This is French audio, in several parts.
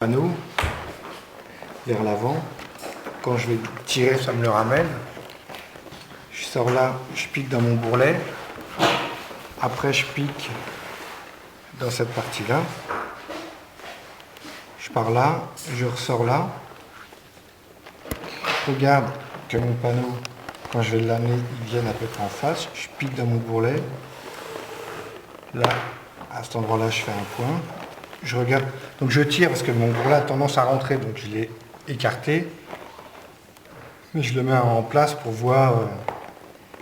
Panneau vers l'avant. Quand je vais tirer, ça me le ramène. Je sors là, je pique dans mon bourrelet. Après, je pique dans cette partie-là. Je pars là, je ressors là. Je regarde que mon panneau, quand je vais l'amener, il vienne à peu près en face. Je pique dans mon bourrelet. Là, à cet endroit-là, je fais un point. Je regarde, donc je tire parce que mon bourrelet a tendance à rentrer, donc je l'ai écarté. Mais je le mets en place pour voir,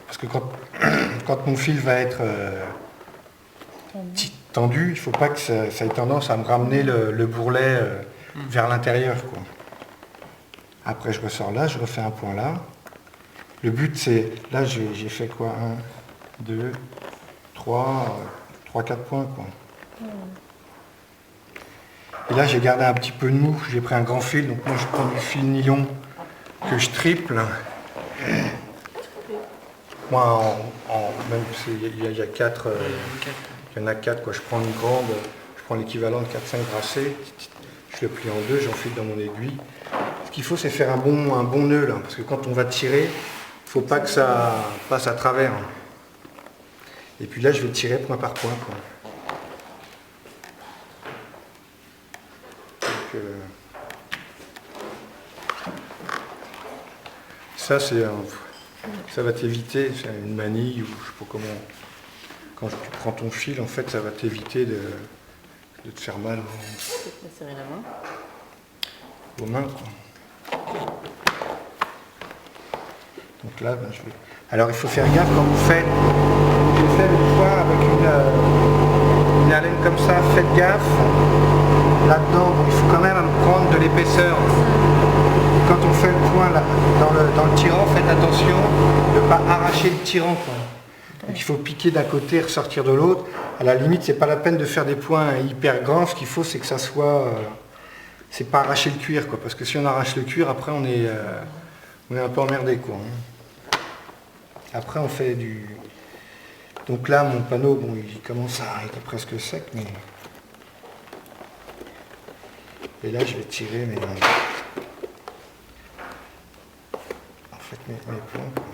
parce que quand mon fil va être tendu, il ne faut pas que ça ait tendance à me ramener le bourrelet vers l'intérieur, quoi. Après je ressors là, je refais un point là. Le but c'est, là j'ai fait quoi, 1, 2, 3, 4 points, quoi. Et là j'ai gardé un petit peu de mou, j'ai pris un grand fil, donc moi je prends du fil nylon que je triple. Moi même il y a 4, il y en a 4, quoi. Je prends une grande, je prends l'équivalent de 4-5 brassées, je le plie en deux, j'enfile dans mon aiguille. Ce qu'il faut c'est faire un bon nœud là, parce que quand on va tirer, il ne faut pas que ça passe à travers. Et puis là je vais tirer point par point, quoi. Ça, ça va t'éviter, c'est une manille ou je sais pas comment. Quand tu prends ton fil, en fait, ça va t'éviter de te faire mal serrer la main. aux mains, quoi. Donc là, ben, je vais. Alors, il faut faire gaffe quand vous faites. J'ai fait une fois avec une haleine comme ça. Faites gaffe. Là-dedans, bon, il faut quand même prendre de l'épaisseur. Quand on fait le point là, dans le tirant, faites attention de ne pas arracher le tirant, quoi. Donc il faut piquer d'un côté et ressortir de l'autre. À la limite, c'est pas la peine de faire des points hyper grands. Ce qu'il faut, c'est que ça soit... c'est pas arracher le cuir, quoi. Parce que si on arrache le cuir, après on est un peu emmerdé, quoi. Après on fait du... Donc là, mon panneau, bon, il commence à être presque sec, mais... Et là, je vais tirer mes... mes points, quoi.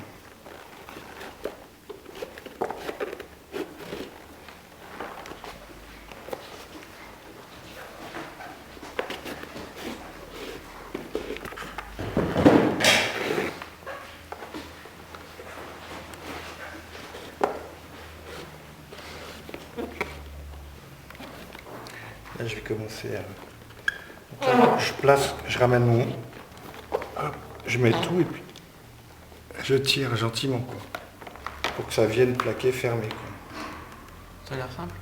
Là, je vais commencer à... Je place, je ramène mon... Hop, je mets tout et puis je tire gentiment, quoi, pour que ça vienne plaquer fermé, quoi. Ça a l'air simple.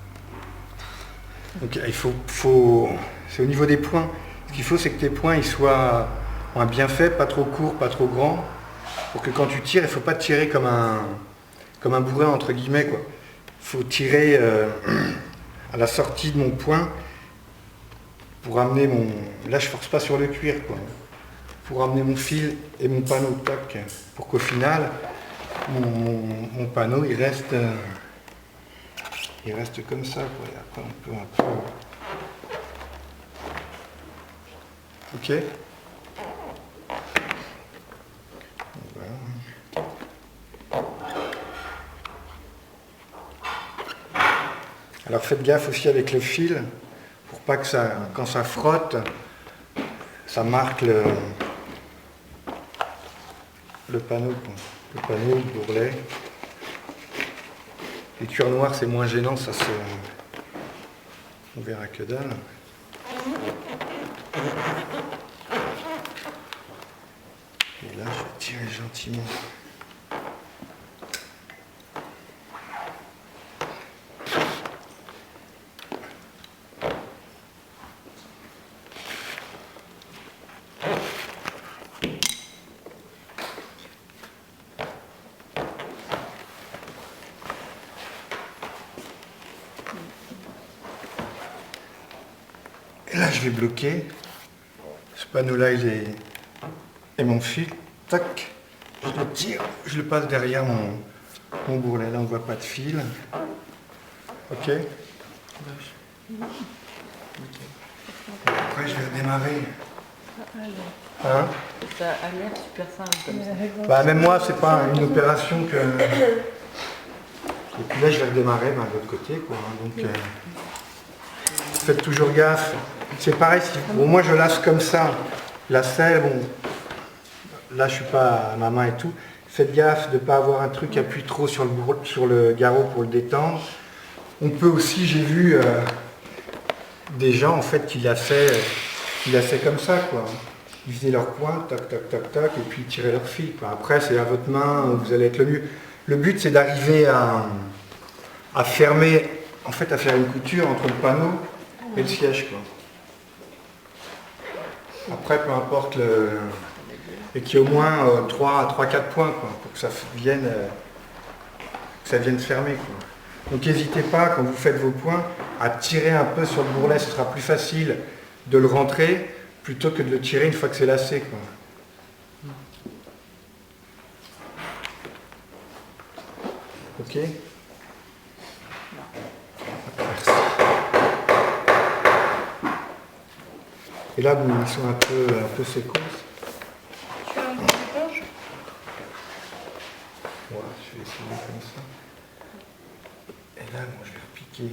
Donc il faut c'est au niveau des points. Ce qu'il faut, c'est que tes points ils soient bien faits, pas trop courts, pas trop grands, pour que quand tu tires, il ne faut pas tirer comme un bourrin, entre guillemets, quoi. Il faut tirer à la sortie de mon point pour amener mon... Là, je force pas sur le cuir, quoi. Pour amener mon fil et mon panneau, tac, pour qu'au final, mon panneau, il reste comme ça, quoi. Et après, on peut un peu... Ok. Voilà. Alors, faites gaffe aussi avec le fil, pour pas que ça, quand ça frotte, ça marque le panneau, quoi. Le panneau, le bourrelet. Les cuirs noirs, c'est moins gênant, ça se... On verra que dalle. Et là, je vais tirer gentiment. Et là, je vais bloquer. Ce panneau-là, il est... Et mon fil, tac, je le tire, je le passe derrière mon bourrelet. Là, on ne voit pas de fil. Ok. Okay. Après, je vais redémarrer. Allez. Hein? Ça a l'air super simple comme ça. Bah, même moi, c'est pas une opération que... Et puis là, je vais redémarrer de l'autre côté, quoi. Donc, faites toujours gaffe. C'est pareil, bon, moi je lasse comme ça. La selle, bon, là je suis pas à ma main et tout. Faites gaffe de ne pas avoir un truc qui appuie trop sur le garrot pour le détendre. On peut aussi, j'ai vu des gens en fait qui lassaient comme ça, quoi. Ils faisaient leur pointe, tac, tac, tac, tac, et puis ils tiraient leur fil, quoi. Après, c'est à votre main, vous allez être le mieux. Le but, c'est d'arriver à fermer, en fait, à faire une couture entre le panneau et le siège, quoi. Après, peu importe et qu'il y ait au moins 3-4 points, quoi, pour que ça vienne fermer, quoi. Donc n'hésitez pas, quand vous faites vos points, à tirer un peu sur le bourrelet. Ce sera plus facile de le rentrer plutôt que de le tirer une fois que c'est lassé, quoi. Ok? Merci. Et là, ils sont un peu séquences. Tu as un découpage? Ouais, je vais essayer comme ça. Et là, moi, je vais repiquer.